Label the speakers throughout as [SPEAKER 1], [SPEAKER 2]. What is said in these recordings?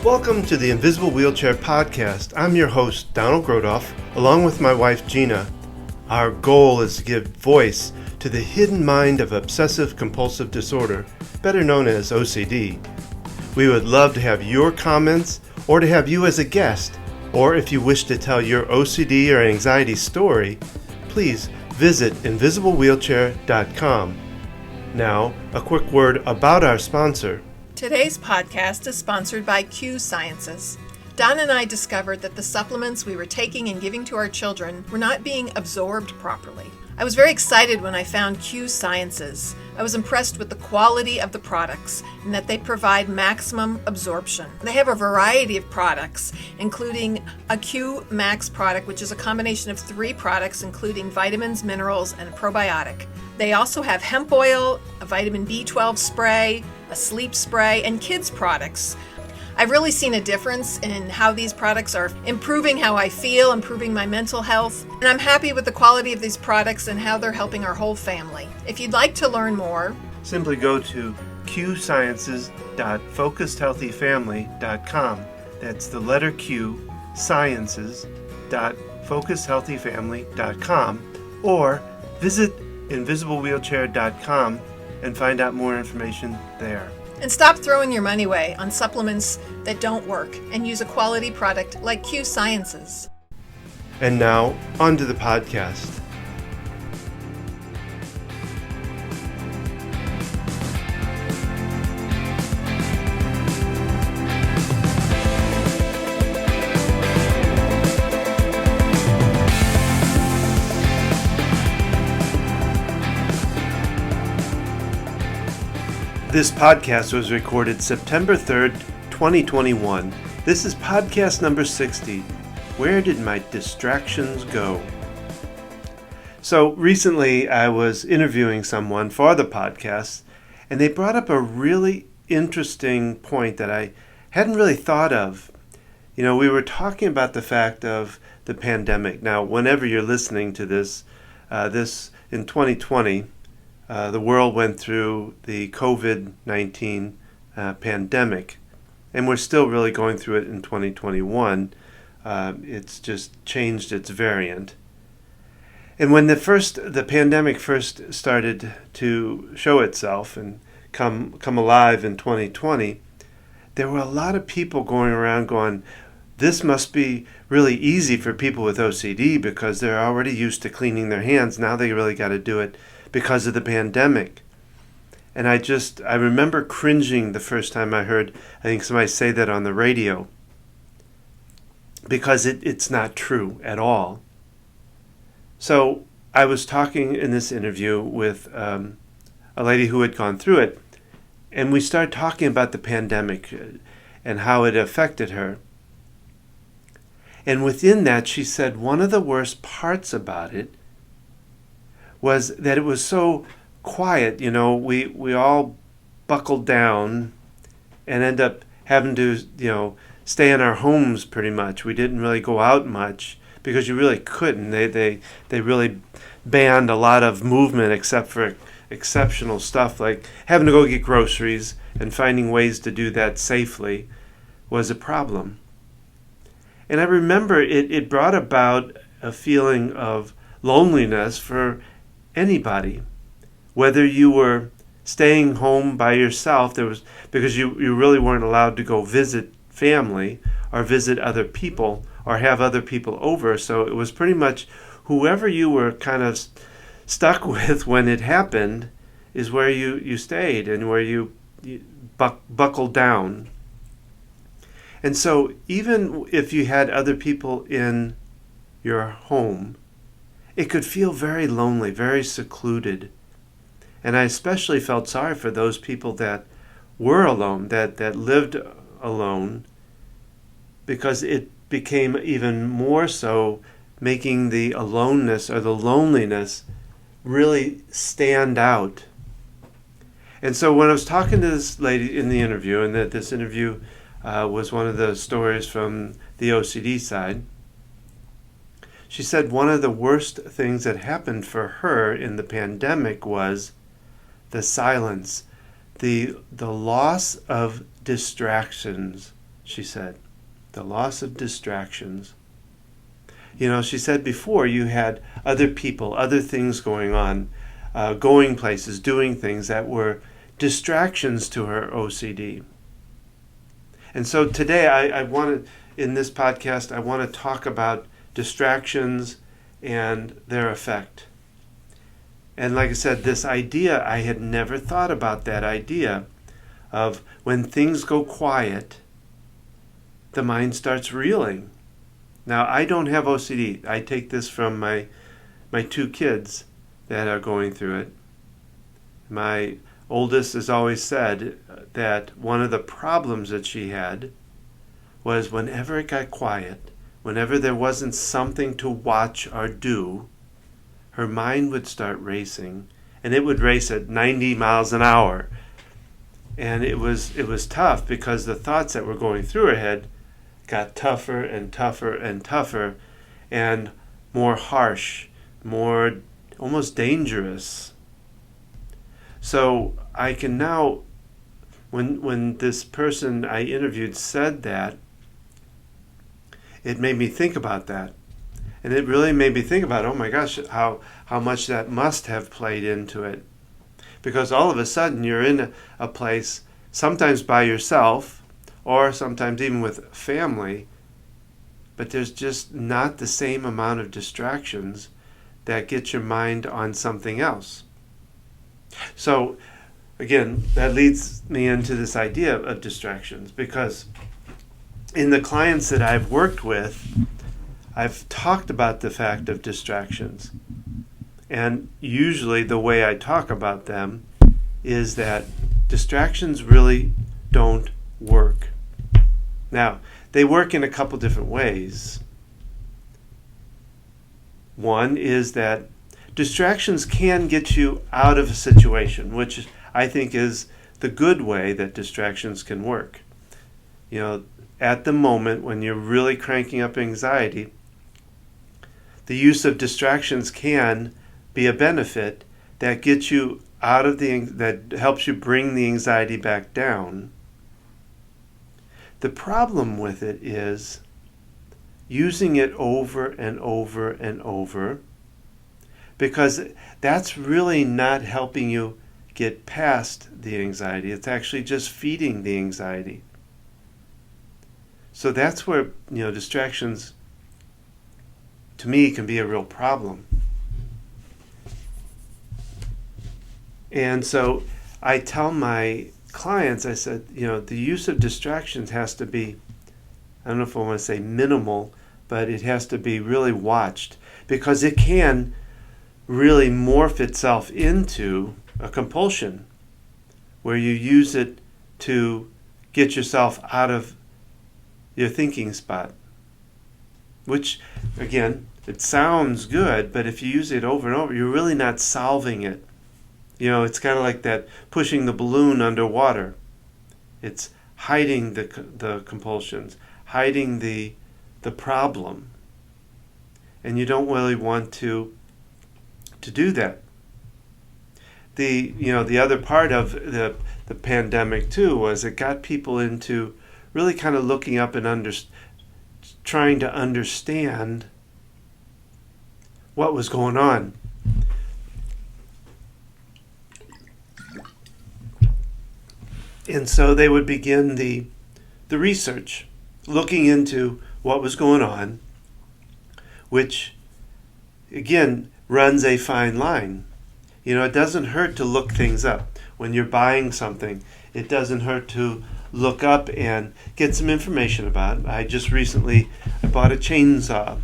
[SPEAKER 1] Welcome to the Invisible Wheelchair Podcast. I'm your host, Donald Grothoff, along with my wife, Gina. Our goal is to give voice to the hidden mind of obsessive-compulsive disorder, better known as OCD. We would love to have your comments or to have you as a guest, or if you wish to tell your OCD or anxiety story, please visit invisiblewheelchair.com. Now, a quick word about our sponsor.
[SPEAKER 2] Today's podcast is sponsored by Q Sciences. Don and I discovered that the supplements we were taking and giving to our children were not being absorbed properly. I was very excited when I found Q Sciences. I was impressed with the quality of the products and that they provide maximum absorption. They have a variety of products, including a Q Max product, which is a combination of 3 products, including vitamins, minerals, and a probiotic. They also have hemp oil, a vitamin B12 spray, a sleep spray, and kids products. I've really seen a difference in how these products are improving how I feel, improving my mental health, and I'm happy with the quality of these products and how they're helping our whole family. If you'd like to learn more,
[SPEAKER 1] simply go to qsciences.focusedhealthyfamily.com. That's the letter Q, sciences.focusedhealthyfamily.com, or visit invisiblewheelchair.com and find out more information there.
[SPEAKER 2] and stop throwing your money away on supplements that don't work and use a quality product like Q Sciences.
[SPEAKER 1] And now, on to the podcast. This podcast was recorded September 3rd, 2021. This is podcast number 60. Where did my distractions go? So recently I was interviewing someone for the podcast, and they brought up a really interesting point that I hadn't really thought of. You know, we were talking about the fact of the pandemic. Now, whenever you're listening to this in 2020, the world went through the COVID-19 pandemic, and we're still really going through it in 2021. It's just changed its variant. And when the pandemic first started to show itself and come alive in 2020, there were a lot of people going around going, this must be really easy for people with OCD because they're already used to cleaning their hands. Now they really got to do it because of the pandemic. And I remember cringing the first time I heard, I think somebody say that on the radio, because it's not true at all. So I was talking in this interview with a lady who had gone through it, and we started talking about the pandemic and how it affected her. And within that, she said one of the worst parts about it was that it was so quiet. You know, we all buckled down and end up having to, stay in our homes pretty much. We didn't really go out much because you really couldn't. They really banned a lot of movement except for exceptional stuff like having to go get groceries, and finding ways to do that safely was a problem. And I remember it brought about a feeling of loneliness for anybody, whether you were staying home by yourself, because you really weren't allowed to go visit family or visit other people or have other people over. So it was pretty much whoever you were kind of stuck with when it happened is where you stayed and where you buckled down. And so even if you had other people in your home, it could feel very lonely, very secluded. And I especially felt sorry for those people that were alone, that lived alone, because it became even more so, making the aloneness or the loneliness really stand out. And so when I was talking to this lady in the interview, and that this interview was one of the stories from the OCD side, she said one of the worst things that happened for her in the pandemic was the silence, the loss of distractions, she said. The loss of distractions. She said before you had other people, other things going on, going places, doing things that were distractions to her OCD. And so today I want to, in this podcast, I want to talk about distractions and their effect. And like I said, this idea, I had never thought about that idea of when things go quiet, the mind starts reeling. Now, I don't have OCD. I take this from my 2 kids that are going through it. My oldest has always said that one of the problems that she had was whenever it got quiet, whenever there wasn't something to watch or do, her mind would start racing, and it would race at 90 miles an hour. And it was tough because the thoughts that were going through her head got tougher and tougher and tougher and more harsh, more almost dangerous. So I can now, when this person I interviewed said that, it made me think about that. And it really made me think about, oh my gosh, how much that must have played into it. Because all of a sudden you're in a place, sometimes by yourself, or sometimes even with family, but there's just not the same amount of distractions that get your mind on something else. So, again, that leads me into this idea of distractions, because in the clients that I've worked with, I've talked about the fact of distractions. And usually the way I talk about them is that distractions really don't work. Now, they work in a couple different ways. One is that distractions can get you out of a situation, which I think is the good way that distractions can work. At the moment when you're really cranking up anxiety, the use of distractions can be a benefit that gets you out of that helps you bring the anxiety back down. The problem with it is using it over and over and over, because that's really not helping you get past the anxiety. It's actually just feeding the anxiety. So that's where, distractions, to me, can be a real problem. And so I tell my clients, I said, the use of distractions has to be, I don't know if I want to say minimal, but it has to be really watched, because it can really morph itself into a compulsion where you use it to get yourself out of your thinking spot. Which, again, it sounds good, but if you use it over and over, you're really not solving it. It's kind of like that pushing the balloon underwater. It's hiding the compulsions, hiding the problem. And you don't really want to do that. The other part of the pandemic too was it got people into really kind of looking up and trying to understand what was going on. And so they would begin the research, looking into what was going on, which, again, runs a fine line. It doesn't hurt to look things up. When you're buying something, it doesn't hurt to look up and get some information about it. I just recently bought a chainsaw,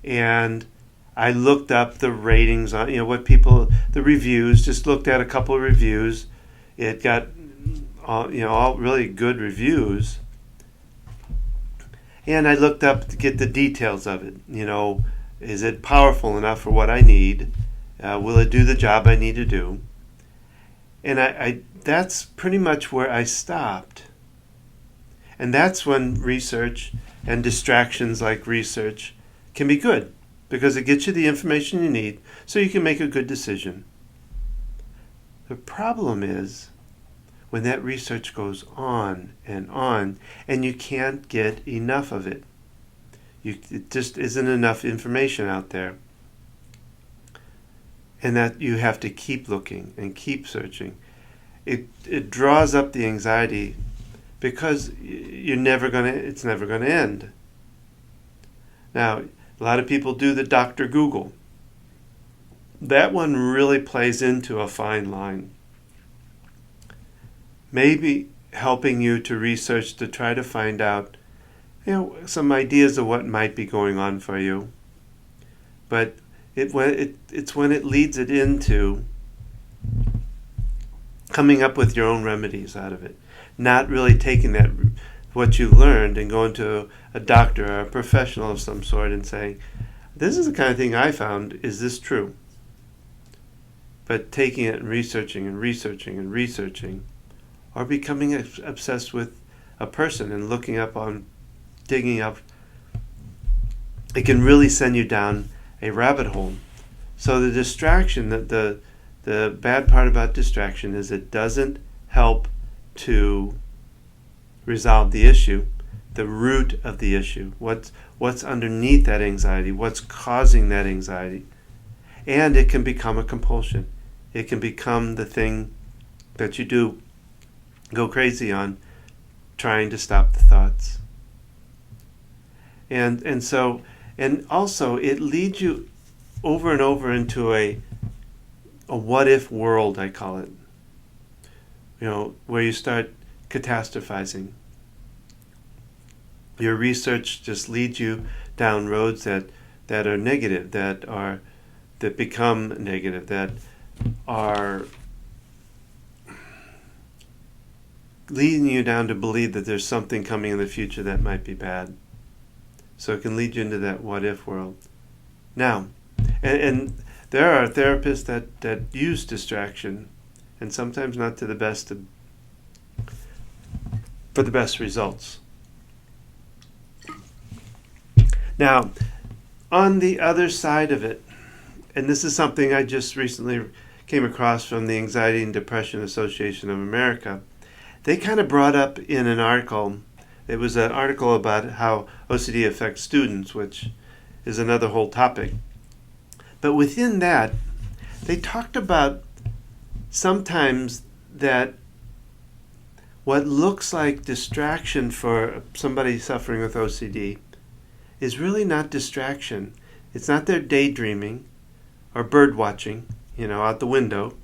[SPEAKER 1] and I looked up the ratings on, the reviews, just looked at a couple of reviews. It got all really good reviews. And I looked up to get the details of it. Is it powerful enough for what I need? Will it do the job I need to do? And I that's pretty much where I stopped. And that's when research and distractions like research can be good, because it gets you the information you need so you can make a good decision. The problem is, when that research goes on, and you can't get enough of it. It just isn't enough information out there. And that you have to keep looking and keep searching. It draws up the anxiety because it's never gonna end. Now, a lot of people do the Dr. Google. That one really plays into a fine line. Maybe helping you to research to try to find out, some ideas of what might be going on for you. But it's when it leads it into coming up with your own remedies out of it, not really taking that what you learned and going to a doctor or a professional of some sort and saying, this is the kind of thing I found, is this true? But taking it and researching and researching and researching, or becoming obsessed with a person and looking up digging up, it can really send you down a rabbit hole. So the distraction, the bad part about distraction is it doesn't help to resolve the issue, the root of the issue, what's underneath that anxiety, what's causing that anxiety. And it can become a compulsion. It can become the thing that you do go crazy on, trying to stop the thoughts. And also it leads you over and over into a what if world, I call it. Where you start catastrophizing. Your research just leads you down roads that are negative, that become negative, that are leading you down to believe that there's something coming in the future that might be bad. So it can lead you into that what if world. Now, and there are therapists that use distraction, and sometimes not to the best for the best results. Now, on the other side of it, and this is something I just recently came across from the Anxiety and Depression Association of America, they kind of brought up in an article, it was an article about how OCD affects students, which is another whole topic. But within that, they talked about sometimes that what looks like distraction for somebody suffering with OCD is really not distraction. It's not their daydreaming or bird watching, out the window.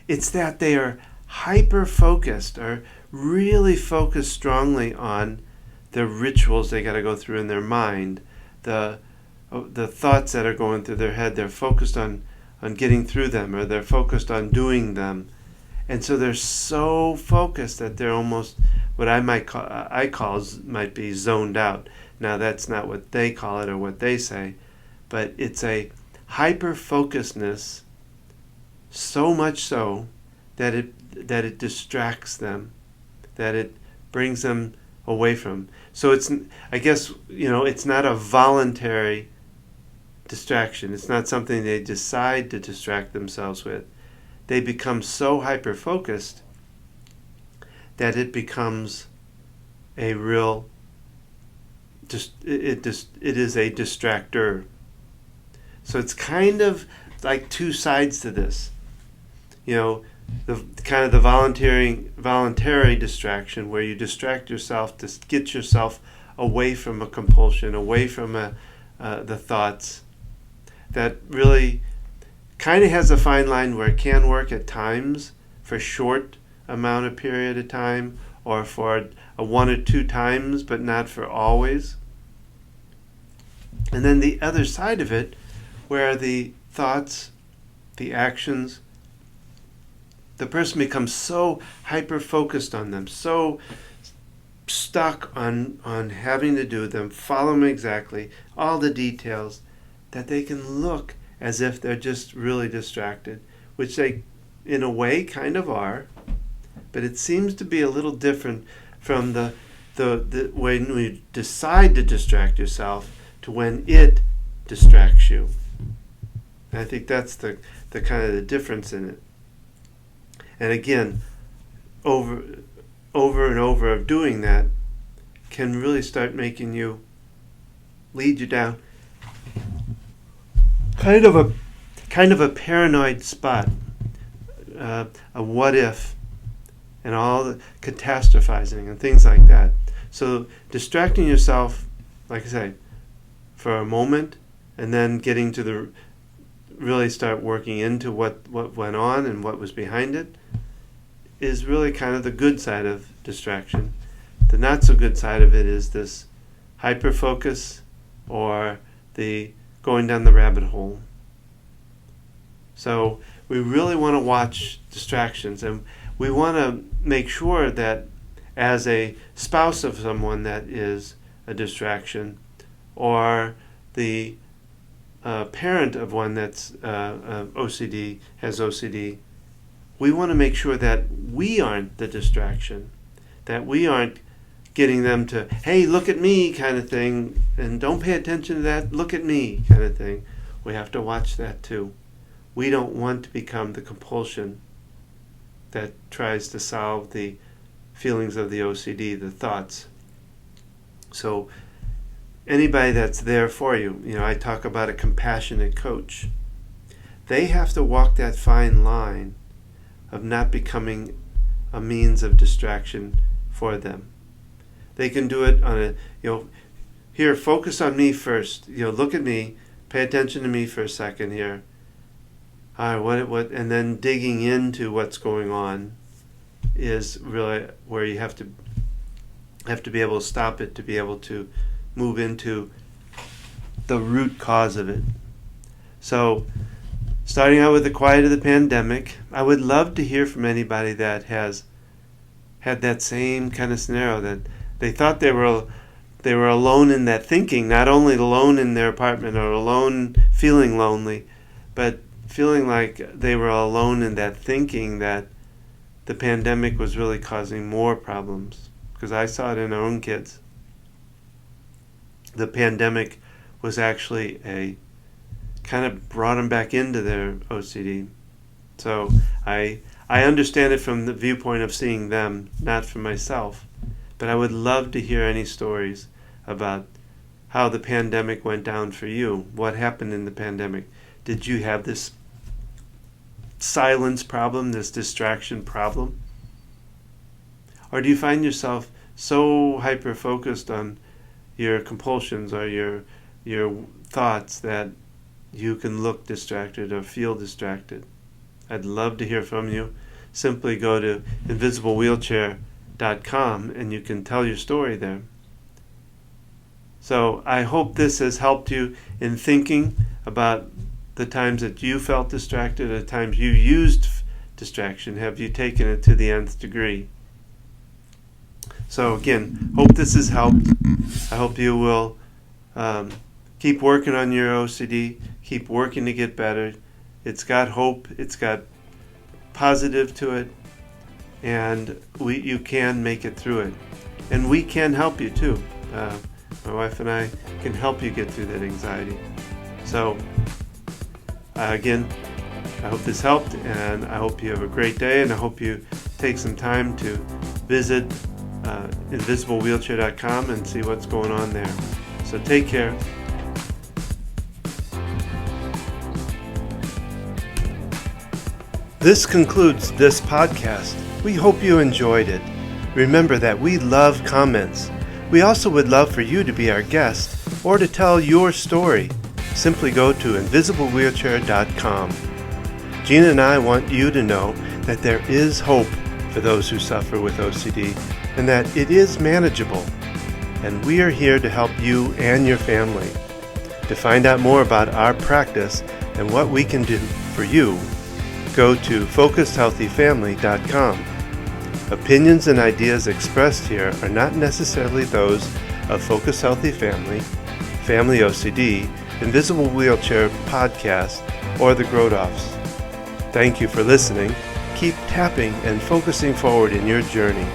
[SPEAKER 1] It's that they are hyper-focused or really focused strongly on the rituals they got to go through in their mind, the thoughts that are going through their head. They're focused on getting through them, or they're focused on doing them. And so they're so focused that they're almost what might be zoned out. Now that's not what they call it or what they say, but it's a hyper-focusedness, so much so that it distracts them, that it brings them away from. So it's not a voluntary distraction. It's not something they decide to distract themselves with. They become so hyper-focused that it becomes a real, it is a distractor. So it's kind of like two sides to this. The kind of the voluntary distraction where you distract yourself to get yourself away from a compulsion, away from the thoughts. That really kind of has a fine line where it can work at times for a short amount of period of time, or for a one or two times, but not for always. And then the other side of it, where the thoughts, the actions, the person becomes so hyper-focused on them, so stuck on having to do them, follow them exactly, all the details, that they can look as if they're just really distracted, which they, in a way, kind of are. But it seems to be a little different from the when you decide to distract yourself to when it distracts you. And I think that's the kind of the difference in it. And again, over and over of doing that can really start making you lead you down kind of a paranoid spot, a what if, and all the catastrophizing and things like that. So distracting yourself, like I say, for a moment, and then getting to really start working into what went on and what was behind it, is really kind of the good side of distraction. The not so good side of it is this hyper-focus or the going down the rabbit hole. So we really want to watch distractions, and we want to make sure that as a spouse of someone that is a distraction, or the parent of one that's OCD, has OCD, we want to make sure that we aren't the distraction, that we aren't getting them to, hey, look at me kind of thing, and don't pay attention to that, look at me kind of thing. We have to watch that too. We don't want to become the compulsion that tries to solve the feelings of the OCD, the thoughts. So anybody that's there for you, I talk about a compassionate coach. They have to walk that fine line of not becoming a means of distraction for them. They can do it on here, focus on me first. Look at me, pay attention to me for a second here. What, and then digging into what's going on is really where you have to be able to stop it, to be able to move into the root cause of it. So, starting out with the quiet of the pandemic, I would love to hear from anybody that has had that same kind of scenario, that they thought they were alone in that thinking, not only alone in their apartment or alone feeling lonely, but feeling like they were alone in that thinking that the pandemic was really causing more problems. Because I saw it in our own kids. The pandemic was actually kind of brought them back into their OCD. So I understand it from the viewpoint of seeing them, not from myself. But I would love to hear any stories about how the pandemic went down for you. What happened in the pandemic? Did you have this silence problem, this distraction problem? Or do you find yourself so hyper-focused on your compulsions or your thoughts that you can look distracted or feel distracted? I'd love to hear from you. Simply go to invisiblewheelchairpodcast.com and you can tell your story there. So I hope this has helped you in thinking about the times that you felt distracted, the times you used distraction. Have you taken it to the nth degree? So again, hope this has helped. I hope you will keep working on your OCD, keep working to get better. It's got hope, it's got positive to it, and you can make it through it. And we can help you too. My wife and I can help you get through that anxiety. So again, I hope this helped, and I hope you have a great day, and I hope you take some time to visit invisiblewheelchair.com and see what's going on there. So take care. This concludes this podcast. We hope you enjoyed it. Remember that we love comments. We also would love for you to be our guest or to tell your story. Simply go to invisiblewheelchair.com. Gina and I want you to know that there is hope for those who suffer with OCD and that it is manageable. And we are here to help you and your family. To find out more about our practice and what we can do for you, go to focusedhealthyfamily.com. Opinions and ideas expressed here are not necessarily those of Focused Healthy Family, Family OCD, Invisible Wheelchair Podcast, or the Grothoffs. Thank you for listening. Keep tapping and focusing forward in your journey.